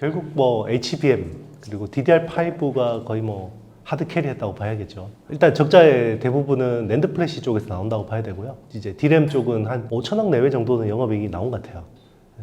결국 뭐 HBM 그리고 DDR5가 거의 뭐 하드 캐리했다고 봐야겠죠. 일단 적자의 대부분은 낸드 플래시 쪽에서 나온다고 봐야 되고요. 이제 D램 쪽은 한 5천억 내외 정도는 영업이익이 나온 것 같아요.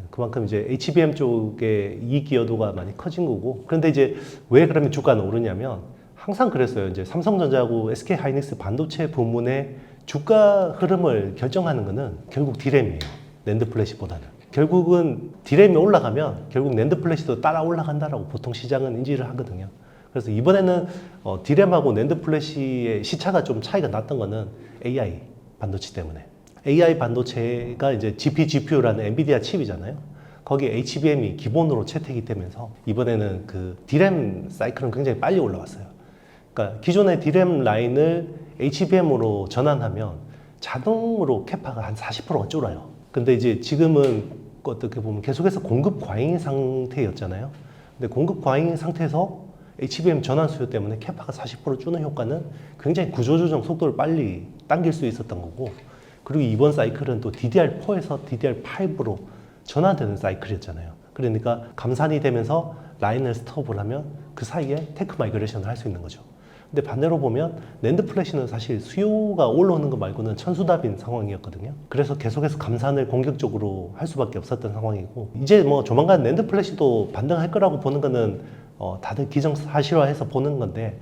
그만큼 이제 HBM 쪽의 이익 기여도가 많이 커진 거고. 그런데 이제 왜 그러면 주가는 오르냐면 항상 그랬어요. 이제 삼성전자하고 SK하이닉스 반도체 부문의 주가 흐름을 결정하는 거는 결국 D램이에요. 낸드 플래시보다는. 결국은 D램이 올라가면 결국 낸드 플래시도 따라 올라간다라고 보통 시장은 인지를 하거든요. 그래서 이번에는 D램하고 낸드 플래시의 시차가 좀 차이가 났던 거는 AI 반도체 때문에. AI 반도체가 이제 GPGPU라는 엔비디아 칩이잖아요. 거기에 HBM이 기본으로 채택이 되면서 이번에는 그 D램 사이클은 굉장히 빨리 올라왔어요. 그러니까 기존의 D램 라인을 HBM으로 전환하면 자동으로 캐파가 한 40%가 줄어요. 근데 이제 지금은 어떻게 보면 계속해서 공급 과잉 상태였잖아요. 근데 공급 과잉 상태에서 HBM 전환 수요 때문에 캐파가 40% 줄는 효과는 굉장히 구조조정 속도를 빨리 당길 수 있었던 거고, 그리고 이번 사이클은 또 DDR4에서 DDR5로 전환되는 사이클이었잖아요. 그러니까 감산이 되면서 라인을 스톱을 하면 그 사이에 테크 마이그레이션을 할 수 있는 거죠. 근데 반대로 보면 낸드 플래시는 사실 수요가 올라오는 것 말고는 천수답인 상황이었거든요. 그래서 계속해서 감산을 공격적으로 할 수밖에 없었던 상황이고, 이제 뭐 조만간 낸드 플래시도 반등할 거라고 보는 거는 다들 기정사실화해서 보는 건데,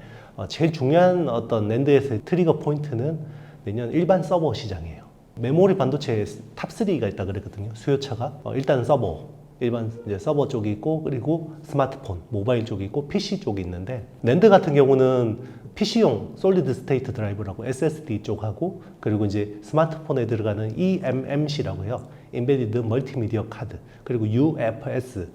제일 중요한 어떤 낸드에서의 트리거 포인트는 내년 일반 서버 시장이에요. 메모리 반도체에 탑3가 있다 그랬거든요. 수요차가. 일단은 서버. 일반 이제 서버 쪽이 있고, 그리고 스마트폰, 모바일 쪽이 있고, PC 쪽이 있는데, 낸드 같은 경우는 PC용 솔리드 스테이트 드라이브라고 SSD 쪽하고, 그리고 이제 스마트폰에 들어가는 eMMC라고 해요. 인베디드 멀티미디어 카드, 그리고 UFS.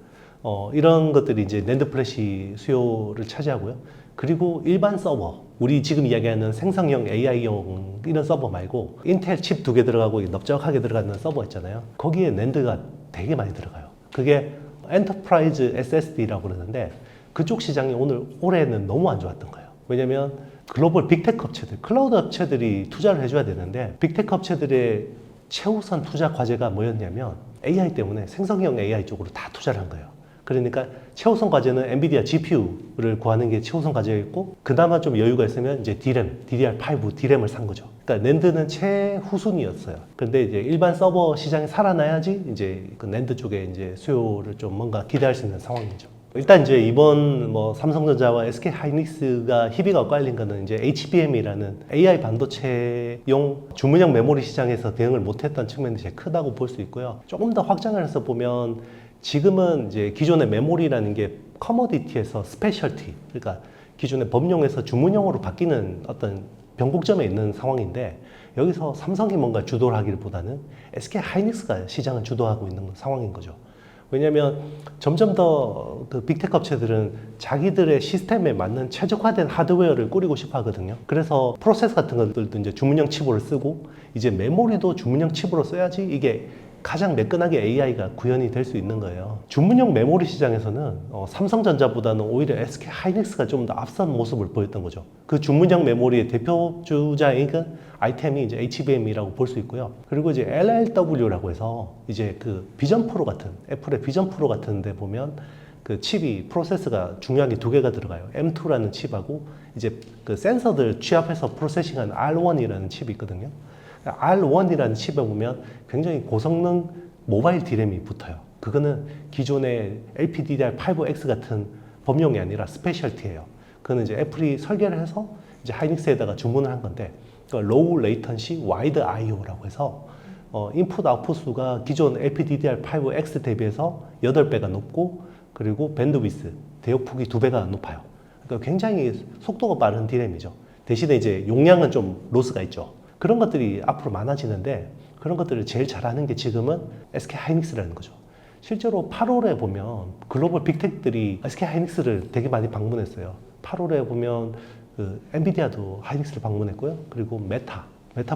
이런 것들이 이제 낸드 플래시 수요를 차지하고요. 그리고 일반 서버, 우리 지금 이야기하는 생성형 AI용 이런 서버 말고 인텔 칩 2개 들어가고 넓적하게 들어가는 서버 있잖아요. 거기에 낸드가 되게 많이 들어가요. 그게 엔터프라이즈 SSD라고 그러는데, 그쪽 시장이 올해는 너무 안 좋았던 거예요. 왜냐면 글로벌 빅테크 업체들, 클라우드 업체들이 투자를 해줘야 되는데, 빅테크 업체들의 최우선 투자 과제가 뭐였냐면 AI 때문에 생성형 AI 쪽으로 다 투자를 한 거예요. 그러니까 최우선 과제는 엔비디아 GPU를 구하는 게 최우선 과제였고, 그나마 좀 여유가 있으면 이제 D램, DDR5 D램을 산 거죠. 그러니까 낸드는 최후순위였어요. 근데 이제 일반 서버 시장이 살아나야지 이제 그 낸드 쪽에 이제 수요를 좀 뭔가 기대할 수 있는 상황이죠. 일단 이제 이번 뭐 삼성전자와 SK하이닉스가 희비가 엇갈린 거는 이제 HBM이라는 AI 반도체용 주문형 메모리 시장에서 대응을 못했던 측면이 제일 크다고 볼 수 있고요. 조금 더 확장을 해서 보면 지금은 이제 기존의 메모리라는 게 커머디티에서 스페셜티, 그러니까 기존의 범용에서 주문용으로 바뀌는 어떤 변곡점에 있는 상황인데, 여기서 삼성이 뭔가 주도를 하기보다는 SK하이닉스가 시장을 주도하고 있는 상황인 거죠. 왜냐하면 점점 더 그 빅테크 업체들은 자기들의 시스템에 맞는 최적화된 하드웨어를 꾸리고 싶어 하거든요. 그래서 프로세스 같은 것들도 이제 주문형 칩으로 쓰고, 이제 메모리도 주문형 칩으로 써야지 이게 가장 매끈하게 AI가 구현이 될 수 있는 거예요. 주문형 메모리 시장에서는 삼성전자보다는 오히려 SK하이닉스가 좀 더 앞선 모습을 보였던 거죠. 그 주문형 메모리의 대표 주자인 아이템이 이제 HBM이라고 볼 수 있고요. 그리고 이제 LLW라고 해서 이제 그 비전 프로 같은, 애플의 비전 프로 같은 데 보면 그 칩이, 프로세서가 중요한 게 두 개가 들어가요. M2라는 칩하고 이제 그 센서들 취합해서 프로세싱하는 R1이라는 칩이 있거든요. R1이라는 칩에 보면 굉장히 고성능 모바일 D램이 붙어요. 그거는 기존의 LPDDR5X 같은 범용이 아니라 스페셜티예요. 그거는 이제 애플이 설계를 해서 이제 하이닉스에다가 주문을 한 건데, 그러니까 로우 레이턴시 와이드 IO라고 해서 인풋 아웃풋 수가 기존 LPDDR5X 대비해서 8배가 높고, 그리고 밴드위스, 대역폭이 2배가 높아요. 그러니까 굉장히 속도가 빠른 D램이죠. 대신에 이제 용량은 좀 로스가 있죠. 그런 것들이 앞으로 많아지는데, 그런 것들을 제일 잘하는 게 지금은 SK하이닉스라는 거죠. 실제로 8월에 보면 글로벌 빅텍들이 SK하이닉스를 되게 많이 방문했어요. 8월에 보면 그 엔비디아도 하이닉스를 방문했고요. 그리고 메타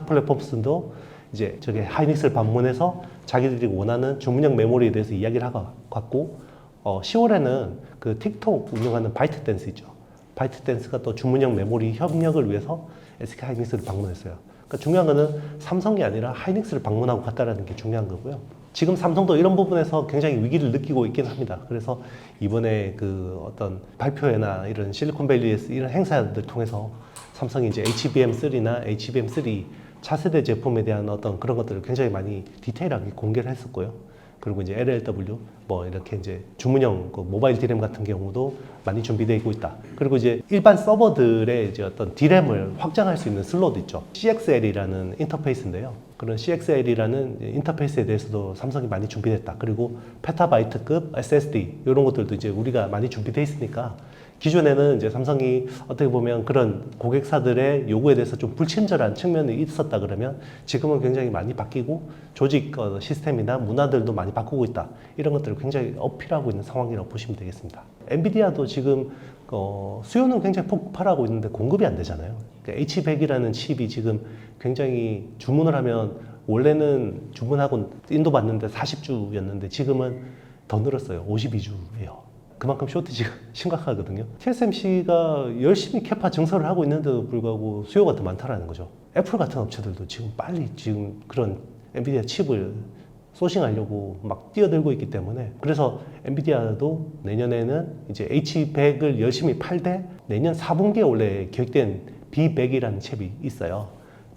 플랫폼스도 이제 저게 하이닉스를 방문해서 자기들이 원하는 주문형 메모리에 대해서 이야기를 하고 갔고, 10월에는 그 틱톡 운영하는 바이트댄스 있죠. 바이트댄스가 또 주문형 메모리 협력을 위해서 SK하이닉스를 방문했어요. 그러니까 중요한 거는 삼성이 아니라 하이닉스를 방문하고 갔다라는 게 중요한 거고요. 지금 삼성도 이런 부분에서 굉장히 위기를 느끼고 있긴 합니다. 그래서 이번에 그 어떤 발표회나 이런 실리콘밸리에서 이런 행사들 통해서 삼성이 이제 HBM3나 HBM3 차세대 제품에 대한 어떤 그런 것들을 굉장히 많이 디테일하게 공개를 했었고요. 그리고 이제 LLW 뭐 이렇게 이제 주문형 그 모바일 디램 같은 경우도 많이 준비되고 있다. 그리고 이제 일반 서버들의 이제 어떤 디램을 확장할 수 있는 슬롯 있죠. CXL이라는 인터페이스인데요. 그런 CXL이라는 인터페이스에 대해서도 삼성이 많이 준비됐다. 그리고 페타바이트급 SSD 이런 것들도 이제 우리가 많이 준비돼 있으니까 기존에는 이제 삼성이 어떻게 보면 그런 고객사들의 요구에 대해서 좀 불친절한 측면이 있었다 그러면 지금은 굉장히 많이 바뀌고 조직 시스템이나 문화들도 많이 바꾸고 있다. 이런 것들을 굉장히 어필하고 있는 상황이라고 보시면 되겠습니다. 엔비디아도 지금 수요는 굉장히 폭발하고 있는데 공급이 안 되잖아요. 그러니까 H100이라는 칩이 지금 굉장히 주문을 하면 원래는 주문하고 인도 받는데 40주였는데 지금은 더 늘었어요. 52주예요. 그만큼 쇼티지가 심각하거든요. TSMC가 열심히 캐파 증설을 하고 있는데도 불구하고 수요가 더 많다라는 거죠. 애플 같은 업체들도 지금 빨리 지금 그런 엔비디아 칩을 소싱하려고 막 뛰어들고 있기 때문에 그래서 엔비디아도 내년에는 이제 H100을 열심히 팔되 내년 4분기에 원래 계획된 B100이라는 칩이 있어요.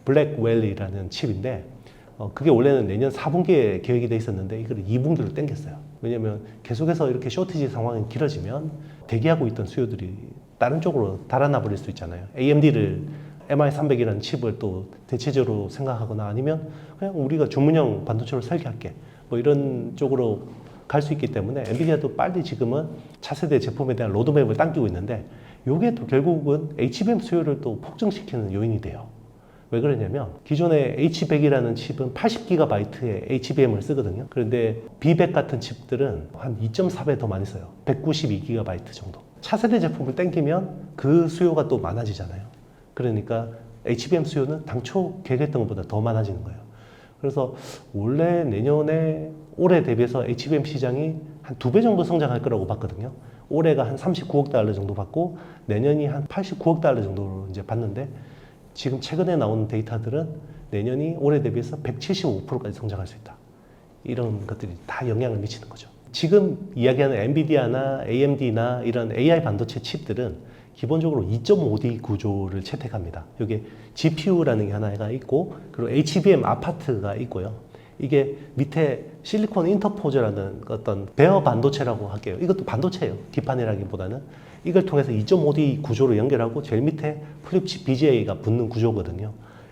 블랙웰이라는 칩인데 그게 원래는 내년 4분기에 계획이 돼 있었는데 이걸 2분기로 당겼어요. 왜냐면 계속해서 이렇게 쇼티지 상황이 길어지면 대기하고 있던 수요들이 다른 쪽으로 달아나 버릴 수 있잖아요. AMD를 MI300이라는 칩을 또 대체적으로 생각하거나 아니면 그냥 우리가 주문형 반도체로 설계할게 뭐 이런 쪽으로 갈 수 있기 때문에 엔비디아도 빨리 지금은 차세대 제품에 대한 로드맵을 당기고 있는데 이게 또 결국은 HBM 수요를 또 폭증시키는 요인이 돼요. 왜 그러냐면 기존의 H100이라는 칩은 80GB의 HBM을 쓰거든요. 그런데 B100 같은 칩들은 한 2.4배 더 많이 써요. 192GB 정도. 차세대 제품을 땡기면 그 수요가 또 많아지잖아요. 그러니까 HBM 수요는 당초 계획했던 것보다 더 많아지는 거예요. 그래서 원래 내년에 올해 대비해서 HBM 시장이 한 2배 정도 성장할 거라고 봤거든요. 올해가 한 39억 달러 정도 받고 내년이 한 89억 달러 정도로 이제 받는데 지금 최근에 나온 데이터들은 내년이 올해 대비해서 175%까지 성장할 수 있다. 이런 것들이 다 영향을 미치는 거죠. 지금 이야기하는 엔비디아나 AMD나 이런 AI 반도체 칩들은 기본적으로 2.5D 구조를 채택합니다. 여기 GPU라는 게 하나가 있고 그리고 HBM 아파트가 있고요. 이게 밑에 실리콘 인터포저라는 어떤 베어 반도체라고 할게요. 이것도 반도체예요. 기판이라기보다는. 이걸 통해서 2.5D 구조로 연결하고 제일 밑에 플립칩 BGA가 붙는 구조거든요.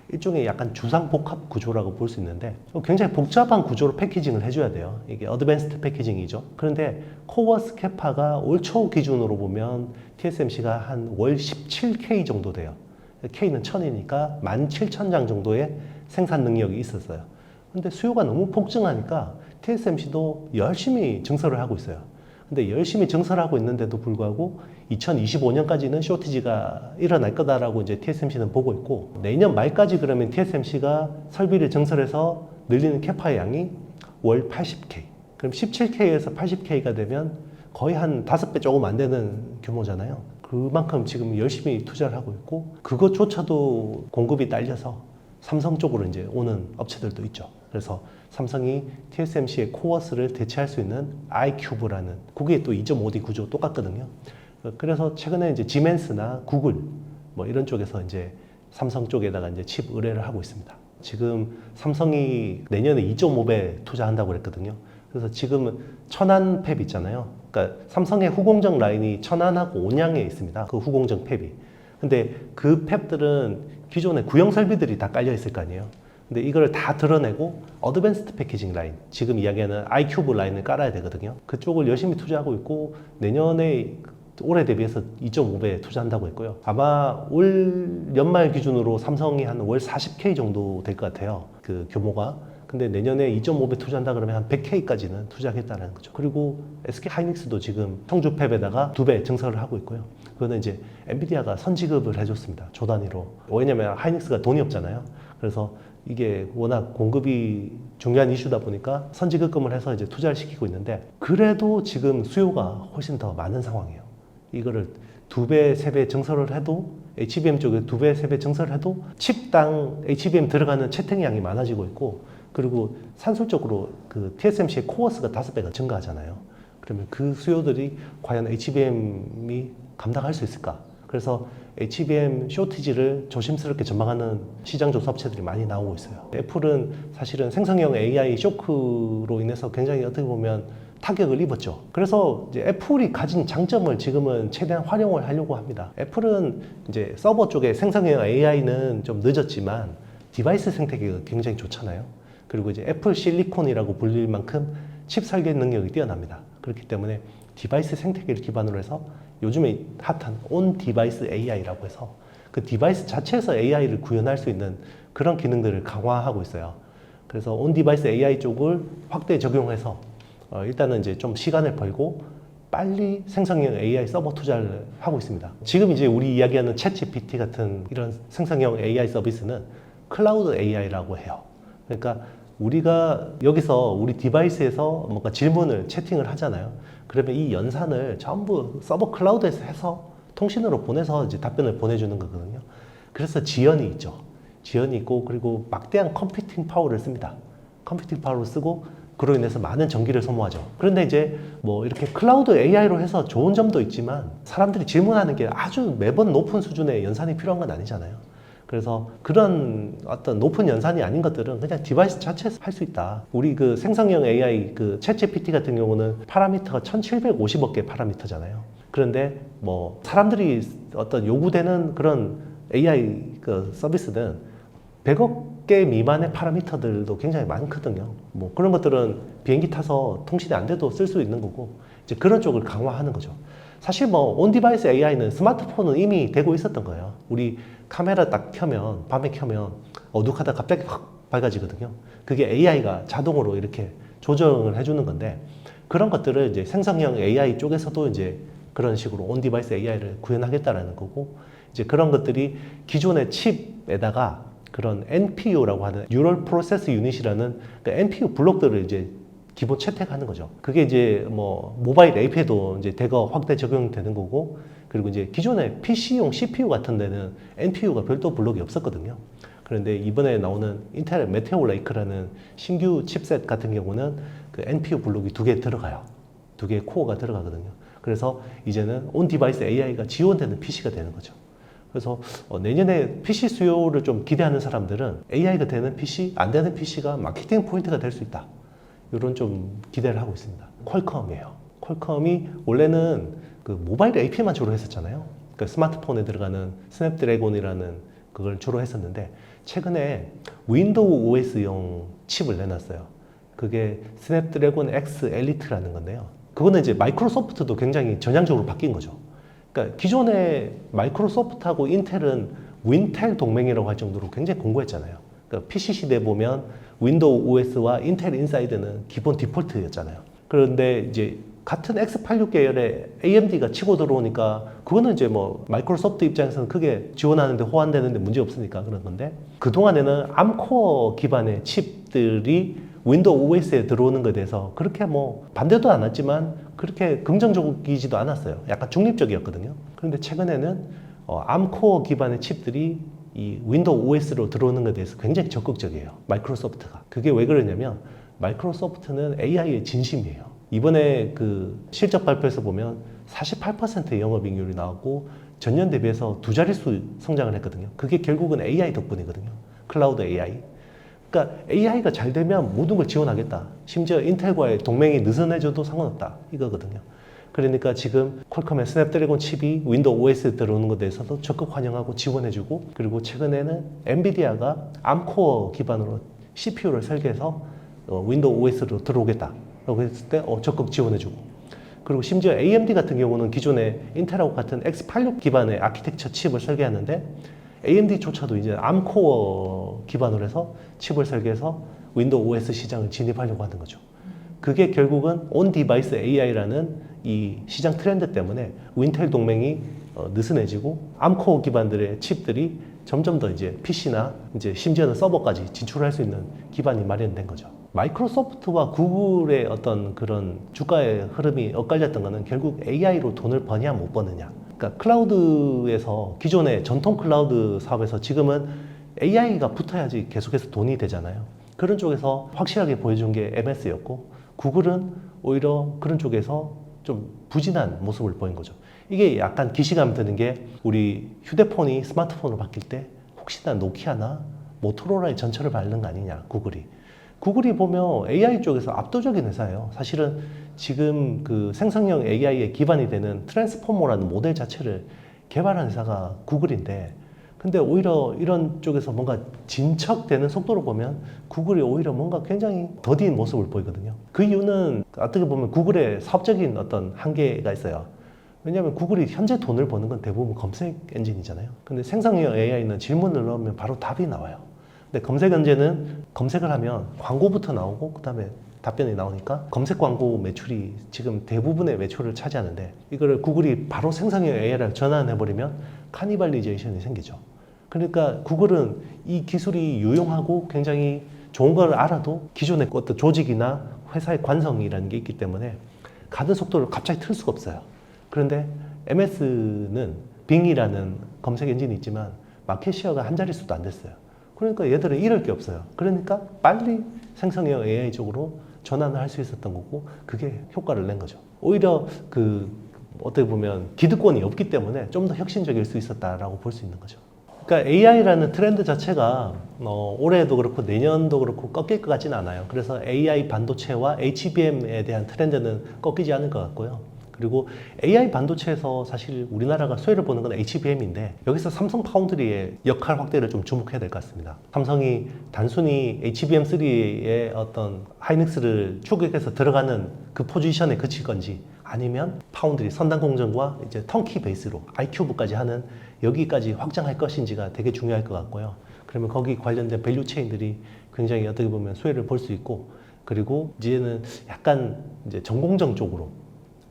일종의 약간 주상복합 구조라고 볼 수 있는데 굉장히 복잡한 구조로 패키징을 해줘야 돼요. 이게 어드밴스드 패키징이죠. 그런데 코어스 캐파가 올 초 기준으로 보면 TSMC가 한 월 17K 정도 돼요. K는 1000이니까 17,000장 정도의 생산 능력이 있었어요. 근데 수요가 너무 폭증하니까 TSMC도 열심히 증설을 하고 있어요. 근데 열심히 증설하고 있는데도 불구하고 2025년까지는 쇼티지가 일어날 거다라고 이제 TSMC는 보고 있고 내년 말까지 그러면 TSMC가 설비를 증설해서 늘리는 캐파의 양이 월 80K. 그럼 17K에서 80K가 되면 거의 한 5배 조금 안 되는 규모잖아요. 그만큼 지금 열심히 투자를 하고 있고 그것조차도 공급이 딸려서 삼성 쪽으로 이제 오는 업체들도 있죠. 그래서 삼성이 TSMC의 코어스를 대체할 수 있는 iCube라는 그게 또 2.5D 구조 똑같거든요. 그래서 최근에 이제 지멘스나 구글 뭐 이런 쪽에서 이제 삼성 쪽에다가 이제 칩 의뢰를 하고 있습니다. 지금 삼성이 내년에 2.5배 투자한다고 그랬거든요. 그래서 지금 천안 팹 있잖아요. 그러니까 삼성의 후공정 라인이 천안하고 온양에 있습니다. 그 후공정 팹이. 근데 그 팹들은 기존에 구형 설비들이 다 깔려 있을 거 아니에요. 근데 이걸 다 드러내고 어드밴스드 패키징 라인, 지금 이야기하는 iCube 라인을 깔아야 되거든요. 그쪽을 열심히 투자하고 있고 내년에 올해 대비해서 2.5배 투자한다고 했고요. 아마 올 연말 기준으로 삼성이 한 월 40K 정도 될 것 같아요. 그 규모가. 근데 내년에 2.5배 투자한다 그러면 한 100K까지는 투자하겠다는 거죠. 그리고 SK 하이닉스도 지금 청주 팹에다가 2배 증설을 하고 있고요. 그거는 이제 엔비디아가 선지급을 해줬습니다. 조 단위로. 왜냐면 하이닉스가 돈이 없잖아요. 그래서 이게 워낙 공급이 중요한 이슈다 보니까 선지급금을 해서 이제 투자를 시키고 있는데 그래도 지금 수요가 훨씬 더 많은 상황이에요. 이거를 2배, 3배 증설을 해도 HBM 쪽에 2배, 3배 증설을 해도 칩당 HBM 들어가는 채택 양이 많아지고 있고 그리고 산술적으로 그 TSMC의 코어스가 5배가 증가하잖아요. 그러면 그 수요들이 과연 HBM이 감당할 수 있을까? 그래서 HBM 쇼티지를 조심스럽게 전망하는 시장 조사 업체들이 많이 나오고 있어요. 애플은 사실은 생성형 AI 쇼크로 인해서 굉장히 어떻게 보면 타격을 입었죠. 그래서 이제 애플이 가진 장점을 지금은 최대한 활용을 하려고 합니다. 애플은 이제 서버 쪽에 생성형 AI는 좀 늦었지만 디바이스 생태계가 굉장히 좋잖아요. 그리고 이제 애플 실리콘이라고 불릴 만큼 칩 설계 능력이 뛰어납니다. 그렇기 때문에 디바이스 생태계를 기반으로 해서 요즘에 핫한 온 디바이스 AI라고 해서 그 디바이스 자체에서 AI를 구현할 수 있는 그런 기능들을 강화하고 있어요. 그래서 온 디바이스 AI 쪽을 확대 적용해서 일단은 이제 좀 시간을 벌고 빨리 생성형 AI 서버 투자를 하고 있습니다. 지금 이제 우리 이야기하는 챗GPT 같은 이런 생성형 AI 서비스는 클라우드 AI라고 해요. 그러니까 우리가 여기서 우리 디바이스에서 뭔가 질문을 채팅을 하잖아요. 그러면 이 연산을 전부 서버 클라우드에서 해서 통신으로 보내서 이제 답변을 보내주는 거거든요. 그래서 지연이 있죠. 지연이 있고 그리고 막대한 컴퓨팅 파워를 씁니다. 컴퓨팅 파워를 쓰고 그로 인해서 많은 전기를 소모하죠. 그런데 이제 뭐 이렇게 클라우드 AI로 해서 좋은 점도 있지만 사람들이 질문하는 게 아주 매번 높은 수준의 연산이 필요한 건 아니잖아요. 그래서 그런 어떤 높은 연산이 아닌 것들은 그냥 디바이스 자체에서 할 수 있다. 우리 그 생성형 AI 그 챗GPT 같은 경우는 파라미터가 1750억 개 파라미터잖아요. 그런데 뭐 사람들이 어떤 요구되는 그런 AI 그 서비스는 100억 개 미만의 파라미터들도 굉장히 많거든요. 뭐 그런 것들은 비행기 타서 통신이 안 돼도 쓸 수 있는 거고 이제 그런 쪽을 강화하는 거죠. 사실 뭐 온디바이스 AI는 스마트폰은 이미 되고 있었던 거예요. 우리 카메라 딱 켜면 밤에 켜면 어둑하다 갑자기 확 밝아지거든요. 그게 AI가 자동으로 이렇게 조정을 해주는 건데 그런 것들을 이제 생성형 AI 쪽에서도 이제 그런 식으로 온디바이스 AI를 구현하겠다라는 거고 이제 그런 것들이 기존의 칩에다가 그런 NPU라고 하는 Neural Process Unit이라는 그 NPU 블록들을 이제 기본 채택하는 거죠. 그게 이제 뭐 모바일 앱에도 이제 대거 확대 적용되는 거고 그리고 이제 기존의 PC용 CPU 같은 데는 NPU가 별도 블록이 없었거든요. 그런데 이번에 나오는 인텔 메테오 레이크라는 신규 칩셋 같은 경우는 그 NPU 블록이 2개 들어가요. 2개의 코어가 들어가거든요. 그래서 이제는 온 디바이스 AI가 지원되는 PC가 되는 거죠. 그래서 내년에 PC 수요를 좀 기대하는 사람들은 AI가 되는 PC, 안 되는 PC가 마케팅 포인트가 될 수 있다. 이런 좀 기대를 하고 있습니다. 퀄컴이에요. 퀄컴이 원래는 그 모바일 AP만 주로 했었잖아요. 그러니까 스마트폰에 들어가는 스냅드래곤이라는 그걸 주로 했었는데 최근에 윈도우 OS용 칩을 내놨어요. 그게 스냅드래곤 X 엘리트라는 건데요. 그거는 이제 마이크로소프트도 굉장히 전향적으로 바뀐 거죠. 그러니까 기존에 마이크로소프트하고 인텔은 윈텔 동맹이라고 할 정도로 굉장히 공고했잖아요. 그러니까 PC 시대에 보면 윈도우 OS와 인텔 인사이드는 기본 디폴트였잖아요. 그런데 이제 같은 X86 계열의 AMD가 치고 들어오니까 그거는 이제 뭐 마이크로소프트 입장에서는 크게 지원하는데 호환되는데 문제 없으니까 그런 건데 그동안에는 암코어 기반의 칩들이 윈도우 OS에 들어오는 것에 대해서 그렇게 뭐 반대도 안 했지만 그렇게 긍정적이지도 않았어요. 약간 중립적이었거든요. 그런데 최근에는 암코어 기반의 칩들이 이 윈도우 OS로 들어오는 것에 대해서 굉장히 적극적이에요. 마이크로소프트가. 그게 왜 그러냐면 마이크로소프트는 AI의 진심이에요. 이번에 그 실적 발표에서 보면 48%의 영업이익률이 나왔고 전년 대비해서 2자릿수 성장을 했거든요. 그게 결국은 AI 덕분이거든요. 클라우드 AI. 그러니까 AI가 잘 되면 모든 걸 지원하겠다. 심지어 인텔과의 동맹이 느슨해져도 상관없다. 이거거든요. 그러니까 지금 퀄컴의 스냅드래곤 칩이 윈도우 OS에 들어오는 것에 대해서도 적극 환영하고 지원해주고 그리고 최근에는 엔비디아가 암코어 기반으로 CPU를 설계해서 윈도우 OS로 들어오겠다라고 했을 때 적극 지원해주고 그리고 심지어 AMD 같은 경우는 기존에 인텔하고 같은 X86 기반의 아키텍처 칩을 설계하는데 AMD조차도 이제 암코어 기반으로 해서 칩을 설계해서 윈도우 OS 시장을 진입하려고 하는 거죠. 그게 결국은 온 디바이스 AI라는 이 시장 트렌드 때문에 윈텔 동맹이 느슨해지고 암코어 기반들의 칩들이 점점 더 이제 PC나 이제 심지어는 서버까지 진출할 수 있는 기반이 마련된 거죠. 마이크로소프트와 구글의 어떤 그런 주가의 흐름이 엇갈렸던 거는 결국 AI로 돈을 버냐 못 버느냐. 그러니까 클라우드에서 기존의 전통 클라우드 사업에서 지금은 AI가 붙어야지 계속해서 돈이 되잖아요. 그런 쪽에서 확실하게 보여준 게 MS였고 구글은 오히려 그런 쪽에서 좀 부진한 모습을 보인 거죠. 이게 약간 기시감이 드는 게 우리 휴대폰이 스마트폰으로 바뀔 때 혹시나 노키아나 모토로라의 전철을 밟는 거 아니냐, 구글이. 구글이 보면 AI 쪽에서 압도적인 회사예요. 사실은 지금 그 생성형 AI에 기반이 되는 트랜스포머라는 모델 자체를 개발한 회사가 구글인데, 근데 오히려 이런 쪽에서 뭔가 진척되는 속도로 보면 구글이 오히려 뭔가 굉장히 더딘 모습을 보이거든요. 그 이유는 어떻게 보면 구글의 사업적인 어떤 한계가 있어요. 왜냐하면 구글이 현재 돈을 버는 건 대부분 검색 엔진이잖아요. 근데 생성형 AI는 질문을 넣으면 바로 답이 나와요. 근데 검색 엔진은 검색을 하면 광고부터 나오고 그 다음에 답변이 나오니까 검색 광고 매출이 지금 대부분의 매출을 차지하는데, 이거를 구글이 바로 생성형 AI를 전환해버리면 카니발리제이션이 생기죠. 그러니까 구글은 이 기술이 유용하고 굉장히 좋은 걸 알아도 기존의 어떤 조직이나 회사의 관성이라는 게 있기 때문에 가는 속도를 갑자기 틀 수가 없어요. 그런데 MS는 빙이라는 검색 엔진이 있지만 마켓 시어가 한 자릿수도 안 됐어요. 그러니까 얘들은 잃을 게 없어요. 그러니까 빨리 생성형 AI 쪽으로 전환을 할 수 있었던 거고, 그게 효과를 낸 거죠. 오히려 그 어떻게 보면 기득권이 없기 때문에 좀 더 혁신적일 수 있었다라고 볼 수 있는 거죠. 그러니까 AI라는 트렌드 자체가 올해도 그렇고 내년도 그렇고 꺾일 것 같지는 않아요. 그래서 AI 반도체와 HBM에 대한 트렌드는 꺾이지 않을 것 같고요. 그리고 AI 반도체에서 사실 우리나라가 수혜를 보는 건 HBM인데, 여기서 삼성 파운드리의 역할 확대를 좀 주목해야 될 것 같습니다. 삼성이 단순히 HBM3의 어떤 하이닉스를 추격해서 들어가는 그 포지션에 그칠 건지, 아니면 파운드리 선단 공정과 이제 턴키 베이스로 iQub까지 하는 여기까지 확장할 것인지가 되게 중요할 것 같고요. 그러면 거기 관련된 밸류 체인들이 굉장히 어떻게 보면 수혜를 볼 수 있고, 그리고 이제는 약간 이제 전공정 쪽으로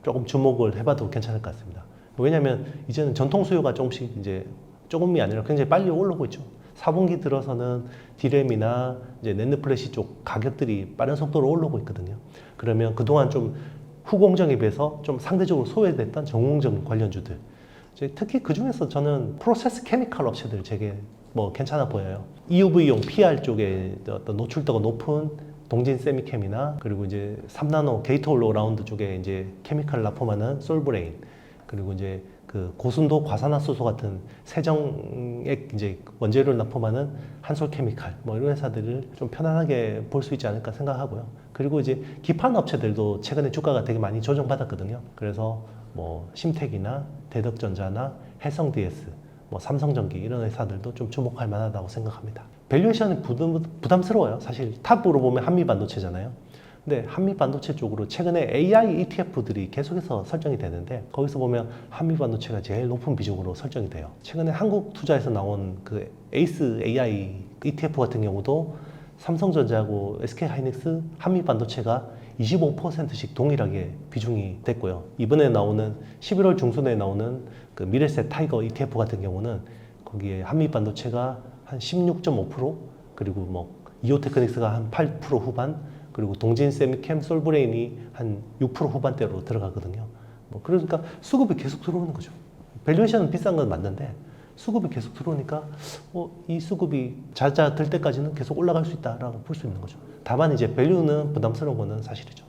조금 주목을 해봐도 괜찮을 것 같습니다. 왜냐하면 이제는 전통 수요가 조금씩 이제 조금이 아니라 굉장히 빨리 올라오고 있죠. 4분기 들어서는 D램이나 이제 낸드 플래시 쪽 가격들이 빠른 속도로 올라오고 있거든요. 그러면 그동안 좀 후공정에 비해서 좀 상대적으로 소외됐던 전공정 관련주들, 특히 그 중에서 저는 프로세스 케미칼 업체들 되게 뭐 괜찮아 보여요. EUV용 PR 쪽에 어떤 노출도가 높은 동진 세미캠이나, 그리고 이제 3나노 게이트 올라운드 쪽에 이제 케미칼 납품하는 솔브레인, 그리고 이제 그 고순도 과산화수소 같은 세정액 이제 원재료를 납품하는 한솔 케미칼, 뭐 이런 회사들을 좀 편안하게 볼 수 있지 않을까 생각하고요. 그리고 이제 기판 업체들도 최근에 주가가 되게 많이 조정받았거든요. 그래서 뭐 심택이나 대덕전자나 해성 DS, 뭐 삼성전기 이런 회사들도 좀 주목할 만하다고 생각합니다. 밸류에이션이 부담스러워요. 사실 탑으로 보면 한미반도체잖아요. 근데 한미반도체 쪽으로 최근에 AI ETF들이 계속해서 설정이 되는데, 거기서 보면 한미반도체가 제일 높은 비중으로 설정이 돼요. 최근에 한국 투자에서 나온 그 에이스 AI ETF 같은 경우도 삼성전자하고 SK하이닉스 한미반도체가 25%씩 동일하게 비중이 됐고요. 이번에 나오는 11월 중순에 나오는 그 미래셋 타이거 ETF 같은 경우는 거기에 한미반도체가 한 16.5%, 그리고 뭐 이오테크닉스가 한 8% 후반, 그리고 동진 세미캠 솔브레인이 한 6% 후반대로 들어가거든요. 뭐 그러니까 수급이 계속 들어오는 거죠. 밸류에이션은 비싼 건 맞는데 수급이 계속 들어오니까 이 수급이 잦아들 때까지는 계속 올라갈 수 있다라고 볼 수 있는 거죠. 다만 이제 밸류는 부담스러운 거는 사실이죠.